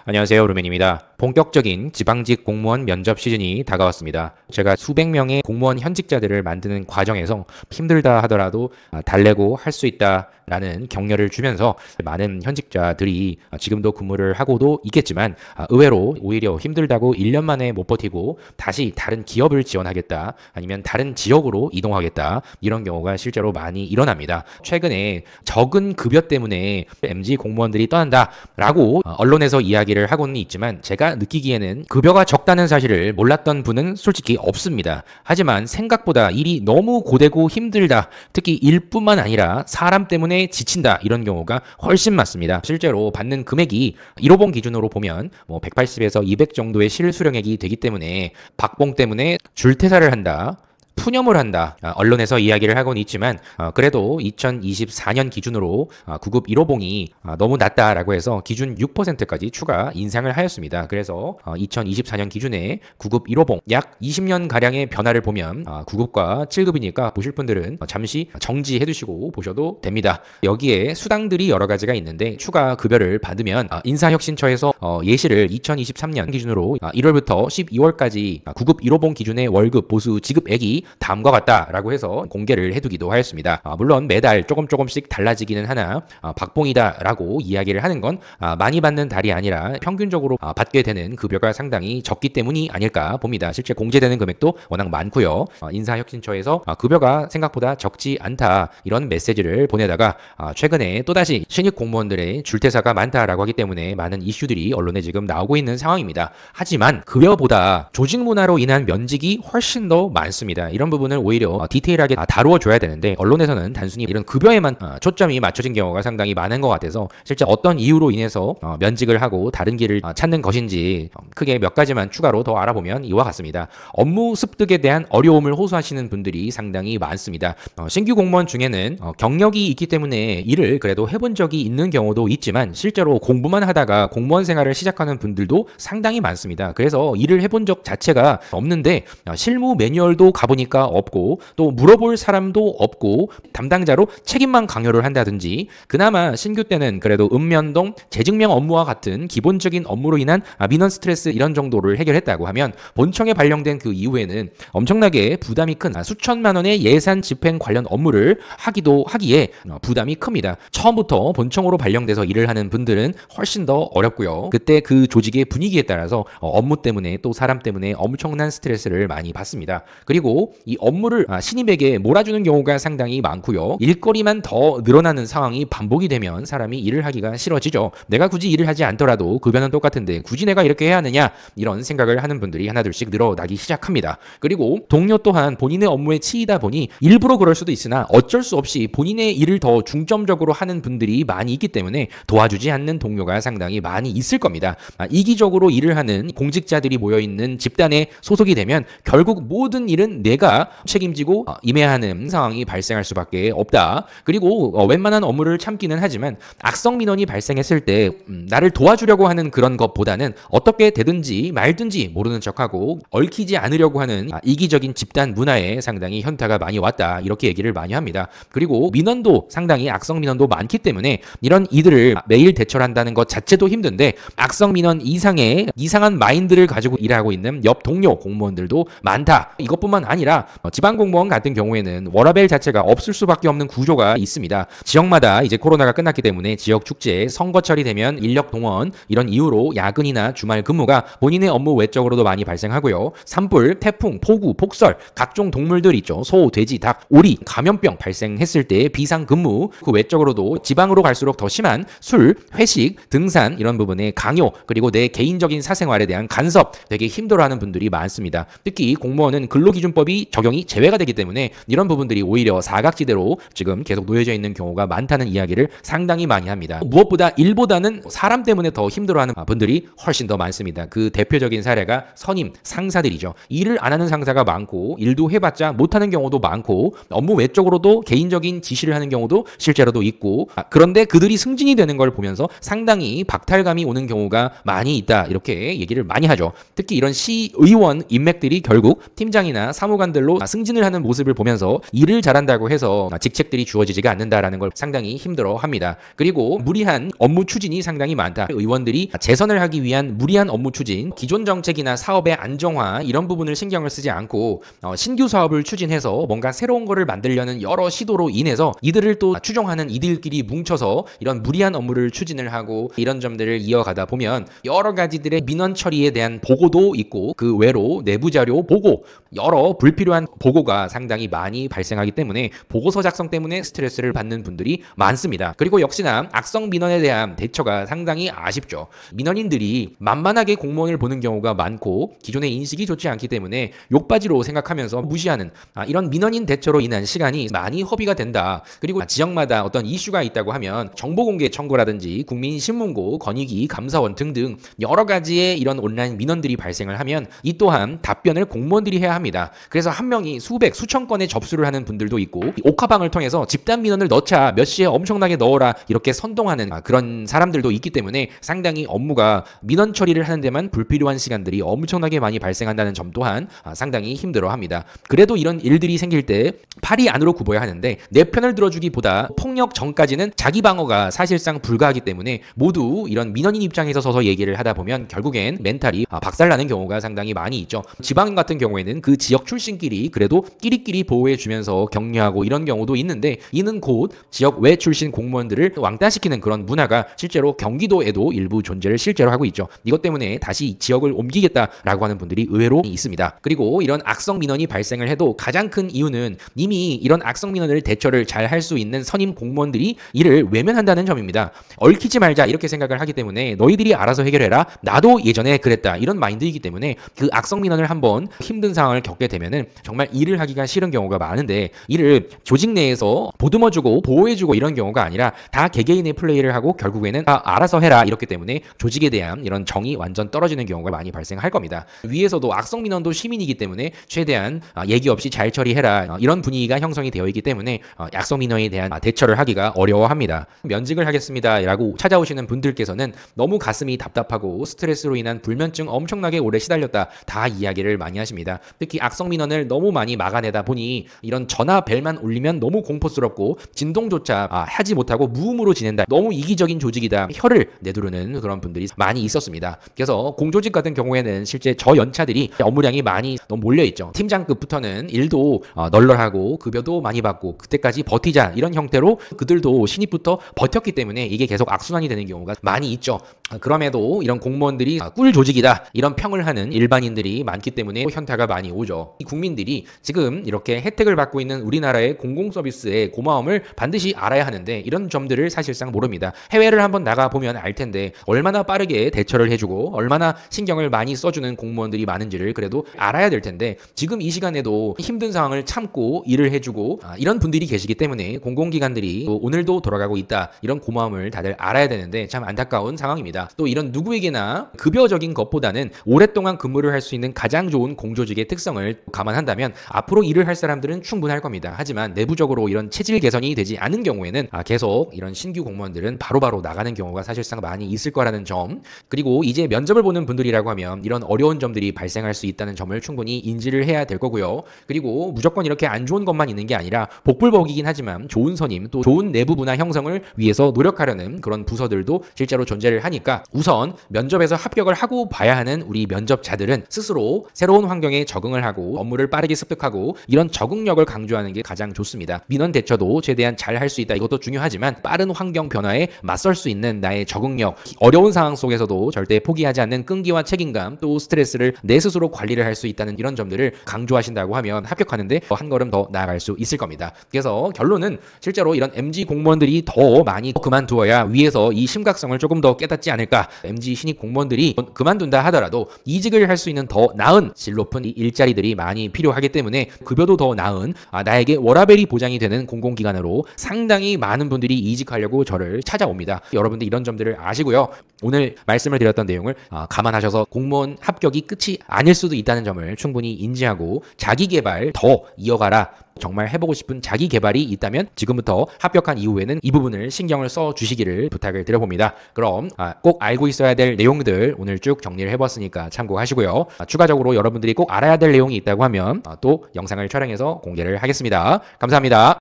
안녕하세요, 루멘입니다. 본격적인 지방직 공무원 면접 시즌이 다가왔습니다. 제가 수백 명의 공무원 현직자들을 만드는 과정에서 힘들다 하더라도 달래고 할 수 있다라는 격려를 주면서 많은 현직자들이 지금도 근무를 하고도 있겠지만 의외로 오히려 힘들다고 1년 만에 못 버티고 다시 다른 기업을 지원하겠다, 아니면 다른 지역으로 이동하겠다, 이런 경우가 실제로 많이 일어납니다. 최근에 적은 급여 때문에 MZ 공무원들이 떠난다라고 언론에서 이야기를 하고는 있지만, 제가 느끼기에는 급여가 적다는 사실을 몰랐던 분은 솔직히 없습니다. 하지만 생각보다 일이 너무 고되고 힘들다, 특히 일뿐만 아니라 사람 때문에 지친다, 이런 경우가 훨씬 많습니다. 실제로 받는 금액이 1호봉 기준으로 보면 180에서 200 정도의 실수령액이 되기 때문에 박봉 때문에 줄퇴사를 한다, 푸념을 한다, 언론에서 이야기를 하고는 있지만 그래도 2024년 기준으로 구급 1호봉이 너무 낮다라고 해서 기준 6%까지 추가 인상을 하였습니다. 그래서 2024년 기준에 구급 1호봉 약 20년가량의 변화를 보면 구급과 7급이니까 보실 분들은 잠시 정지해 두시고 보셔도 됩니다. 여기에 수당들이 여러 가지가 있는데, 추가 급여를 받으면 인사혁신처에서 예시를 2023년 기준으로 1월부터 12월까지 구급 1호봉 기준의 월급 보수 지급액이 다음과 같다라고 해서 공개를 해두기도 하였습니다. 물론 매달 조금씩 달라지기는 하나 박봉이다라고 이야기를 하는 건 많이 받는 달이 아니라 평균적으로 받게 되는 급여가 상당히 적기 때문이 아닐까 봅니다. 실제 공제되는 금액도 워낙 많고요. 인사혁신처에서 급여가 생각보다 적지 않다, 이런 메시지를 보내다가 최근에 또다시 신입 공무원들의 줄퇴사가 많다라고 하기 때문에 많은 이슈들이 언론에 지금 나오고 있는 상황입니다. 하지만 급여보다 조직 문화로 인한 면직이 훨씬 더 많습니다. 이런 부분을 오히려 디테일하게 다루어줘야 되는데, 언론에서는 단순히 이런 급여에만 초점이 맞춰진 경우가 상당히 많은 것 같아서 실제 어떤 이유로 인해서 면직을 하고 다른 길을 찾는 것인지 크게 몇 가지만 추가로 더 알아보면 이와 같습니다. 업무 습득에 대한 어려움을 호소하시는 분들이 상당히 많습니다. 신규 공무원 중에는 경력이 있기 때문에 일을 그래도 해본 적이 있는 경우도 있지만, 실제로 공부만 하다가 공무원 생활을 시작하는 분들도 상당히 많습니다. 그래서 일을 해본 적 자체가 없는데 실무 매뉴얼도 가보니까 없고, 또 물어볼 사람도 없고, 담당자로 책임만 강요를 한다든지, 그나마 신규 때는 그래도 읍면동 재증명 업무와 같은 기본적인 업무로 인한 민원 스트레스 이런 정도를 해결했다고 하면, 본청에 발령된 그 이후에는 엄청나게 부담이 큰 수천만 원의 예산 집행 관련 업무를 하기에 부담이 큽니다. 처음부터 본청으로 발령돼서 일을 하는 분들은 훨씬 더 어렵고요. 그때 그 조직의 분위기에 따라서 업무 때문에 또 사람 때문에 엄청난 스트레스를 많이 받습니다. 그리고 이 업무를 신입에게 몰아주는 경우가 상당히 많고요. 일거리만 더 늘어나는 상황이 반복이 되면 사람이 일을 하기가 싫어지죠. 내가 굳이 일을 하지 않더라도 급여는 똑같은데 굳이 내가 이렇게 해야 하느냐, 이런 생각을 하는 분들이 하나둘씩 늘어나기 시작합니다. 그리고 동료 또한 본인의 업무에 치이다 보니 일부러 그럴 수도 있으나 어쩔 수 없이 본인의 일을 더 중점적으로 하는 분들이 많이 있기 때문에 도와주지 않는 동료가 상당히 많이 있을 겁니다. 이기적으로 일을 하는 공직자들이 모여있는 집단에 소속이 되면 결국 모든 일은 내가 책임지고 임해야 하는 상황이 발생할 수밖에 없다. 그리고 웬만한 업무를 참기는 하지만 악성 민원이 발생했을 때 나를 도와주려고 하는 그런 것보다는 어떻게 되든지 말든지 모르는 척하고 얽히지 않으려고 하는 이기적인 집단 문화에 상당히 현타가 많이 왔다, 이렇게 얘기를 많이 합니다. 그리고 민원도 상당히 악성 민원도 많기 때문에 이런 이들을 매일 대처한다는 것 자체도 힘든데, 악성 민원 이상의 이상한 마인드를 가지고 일하고 있는 옆 동료 공무원들도 많다. 이것뿐만 아니라 지방공무원 같은 경우에는 워라밸 자체가 없을 수밖에 없는 구조가 있습니다. 지역마다 이제 코로나가 끝났기 때문에 지역 축제, 선거철이 되면 인력 동원 이런 이유로 야근이나 주말 근무가 본인의 업무 외적으로도 많이 발생하고요. 산불, 태풍, 폭우, 폭설, 각종 동물들 있죠. 소, 돼지, 닭, 오리, 감염병 발생했을 때 비상 근무, 그 외적으로도 지방으로 갈수록 더 심한 술, 회식, 등산 이런 부분에 강요, 그리고 내 개인적인 사생활에 대한 간섭 되게 힘들어하는 분들이 많습니다. 특히 공무원은 근로기준법이 적용이 제외가 되기 때문에 이런 부분들이 오히려 사각지대로 지금 계속 놓여져 있는 경우가 많다는 이야기를 상당히 많이 합니다. 무엇보다 일보다는 사람 때문에 더 힘들어하는 분들이 훨씬 더 많습니다. 그 대표적인 사례가 선임 상사들이죠. 일을 안 하는 상사가 많고, 일도 해봤자 못하는 경우도 많고, 업무 외적으로도 개인적인 지시를 하는 경우도 실제로도 있고, 그런데 그들이 승진이 되는 걸 보면서 상당히 박탈감이 오는 경우가 많이 있다, 이렇게 얘기를 많이 하죠. 특히 이런 시의원 인맥들이 결국 팀장이나 사무관 부서관들로 승진을 하는 모습을 보면서 일을 잘한다고 해서 직책들이 주어지지가 않는다라는 걸 상당히 힘들어합니다. 그리고 무리한 업무 추진이 상당히 많다. 의원들이 재선을 하기 위한 무리한 업무 추진, 기존 정책이나 사업의 안정화 이런 부분을 신경을 쓰지 않고 신규 사업을 추진해서 뭔가 새로운 거를 만들려는 여러 시도로 인해서 이들을 또 추종하는 이들끼리 뭉쳐서 이런 무리한 업무를 추진을 하고 이런 점들을 이어가다 보면 여러 가지들의 민원 처리에 대한 보고도 있고 그 외로 내부 자료 보고 여러 불필요한 보고가 상당히 많이 발생하기 때문에 보고서 작성 때문에 스트레스를 받는 분들이 많습니다. 그리고 역시나 악성 민원에 대한 대처가 상당히 아쉽죠. 민원인들이 만만하게 공무원을 보는 경우가 많고 기존의 인식이 좋지 않기 때문에 욕바지로 생각하면서 무시하는 이런 민원인 대처로 인한 시간이 많이 허비가 된다. 그리고 지역마다 어떤 이슈가 있다고 하면 정보공개 청구라든지 국민신문고, 건의기, 감사원 등등 여러 가지의 이런 온라인 민원들이 발생을 하면 이 또한 답변을 공무원들이 해야 합니다. 그래서 한 명이 수백, 수천 건의 접수를 하는 분들도 있고 옥하방을 통해서 집단 민원을 넣자, 몇 시에 엄청나게 넣어라 이렇게 선동하는 그런 사람들도 있기 때문에 상당히 업무가 민원 처리를 하는 데만 불필요한 시간들이 엄청나게 많이 발생한다는 점 또한 상당히 힘들어합니다. 그래도 이런 일들이 생길 때 팔이 안으로 굽어야 하는데 내 편을 들어주기보다 폭력 전까지는 자기 방어가 사실상 불가하기 때문에 모두 이런 민원인 입장에서 서서 얘기를 하다 보면 결국엔 멘탈이 박살나는 경우가 상당히 많이 있죠. 지방 같은 경우에는 그 지역 출신끼리 그래도 끼리끼리 보호해주면서 격려하고 이런 경우도 있는데 이는 곧 지역 외 출신 공무원들을 왕따시키는 그런 문화가 실제로 경기도에도 일부 존재를 실제로 하고 있죠. 이것 때문에 다시 지역을 옮기겠다라고 하는 분들이 의외로 있습니다. 그리고 이런 악성 민원이 발생을 해도 가장 큰 이유는 이미 이런 악성 민원을 대처를 잘 할 수 있는 선임 공무원들이 이를 외면한다는 점입니다. 얽히지 말자 이렇게 생각을 하기 때문에 너희들이 알아서 해결해라. 나도 예전에 그랬다. 이런 마인드이기 때문에 그 악성 민원을 한번 힘든 상황을 겪게 되면은 정말 일을 하기가 싫은 경우가 많은데 이를 조직 내에서 보듬어주고 보호해주고 이런 경우가 아니라 다 개개인의 플레이를 하고 결국에는 다 알아서 해라 이렇기 때문에 조직에 대한 이런 정이 완전 떨어지는 경우가 많이 발생할 겁니다. 위에서도 악성 민원도 시민이기 때문에 최대한 얘기 없이 잘 처리해라 이런 분위기가 형성이 되어 있기 때문에 악성 민원에 대한 대처를 하기가 어려워합니다. 면직을 하겠습니다 라고 찾아오시는 분들께서는 너무 가슴이 답답하고 스트레스로 인한 불면증 엄청나게 오래 시달렸다 다 이야기를 많이 하십니다. 특히 악성 민원을 너무 많이 막아내다 보니 이런 전화 벨만 울리면 너무 공포스럽고 진동조차 하지 못하고 무음으로 지낸다. 너무 이기적인 조직이다. 혀를 내두르는 그런 분들이 많이 있었습니다. 그래서 공조직 같은 경우에는 실제 저 연차들이 업무량이 많이 너무 몰려있죠. 팀장급부터는 일도 널널하고 급여도 많이 받고 그때까지 버티자 이런 형태로 그들도 신입부터 버텼기 때문에 이게 계속 악순환이 되는 경우가 많이 있죠. 그럼에도 이런 공무원들이 꿀 조직이다 이런 평을 하는 일반인들이 많기 때문에 현타가 많이 오죠. 국민들이 지금 이렇게 혜택을 받고 있는 우리나라의 공공서비스의 고마움을 반드시 알아야 하는데 이런 점들을 사실상 모릅니다. 해외를 한번 나가보면 알 텐데 얼마나 빠르게 대처를 해주고 얼마나 신경을 많이 써주는 공무원들이 많은지를 그래도 알아야 될 텐데 지금 이 시간에도 힘든 상황을 참고 일을 해주고 이런 분들이 계시기 때문에 공공기관들이 오늘도 돌아가고 있다 이런 고마움을 다들 알아야 되는데 참 안타까운 상황입니다. 또 이런 누구에게나 급여적인 것보다는 오랫동안 근무를 할 수 있는 가장 좋은 공조직의 특성을 감안한다면 앞으로 일을 할 사람들은 충분할 겁니다. 하지만 내부적으로 이런 체질 개선이 되지 않은 경우에는 계속 이런 신규 공무원들은 바로바로 나가는 경우가 사실상 많이 있을 거라는 점, 그리고 이제 면접을 보는 분들이라고 하면 이런 어려운 점들이 발생할 수 있다는 점을 충분히 인지를 해야 될 거고요. 그리고 무조건 이렇게 안 좋은 것만 있는 게 아니라 복불복이긴 하지만 좋은 선임 또 좋은 내부 문화 형성을 위해서 노력하려는 그런 부서들도 실제로 존재를 하니까 우선 면접에서 합격을 하고 봐야 하는 우리 면접자들은 스스로 새로운 환경에 적응을 하고 업무를 빠르게 습득하고 이런 적응력을 강조하는 게 가장 좋습니다. 민원 대처도 최대한 잘 할 수 있다. 이것도 중요하지만 빠른 환경 변화에 맞설 수 있는 나의 적응력, 어려운 상황 속에서도 절대 포기하지 않는 끈기와 책임감 또 스트레스를 내 스스로 관리를 할 수 있다는 이런 점들을 강조하신다고 하면 합격하는데 한 걸음 더 나아갈 수 있을 겁니다. 그래서 결론은 실제로 이런 MG 공무원들이 더 많이 그만두어야 위에서 이 심각성을 조금 더 깨닫지 않을까. MG 신입 공무원들이 그만둔다 하더라도 이직을 할 수 있는 더 나은 질 높은 일자리들이 많이 필요하기 때문에 급여도 더 나은 나에게 워라밸이 보장이 되는 공공기관으로 상당히 많은 분들이 이직하려고 저를 찾아옵니다. 여러분들 이런 점들을 아시고요. 오늘 말씀을 드렸던 내용을 감안하셔서 공무원 합격이 끝이 아닐 수도 있다는 점을 충분히 인지하고 자기 개발 더 이어가라. 정말 해보고 싶은 자기 개발이 있다면 지금부터 합격한 이후에는 이 부분을 신경을 써 주시기를 부탁을 드려봅니다. 그럼 꼭 알고 있어야 될 내용들 오늘 쭉 정리를 해봤으니까 참고하시고요. 추가적으로 여러분들이 꼭 알아야 될 내용이 있다고 하면 또 영상을 촬영해서 공개를 하겠습니다. 감사합니다.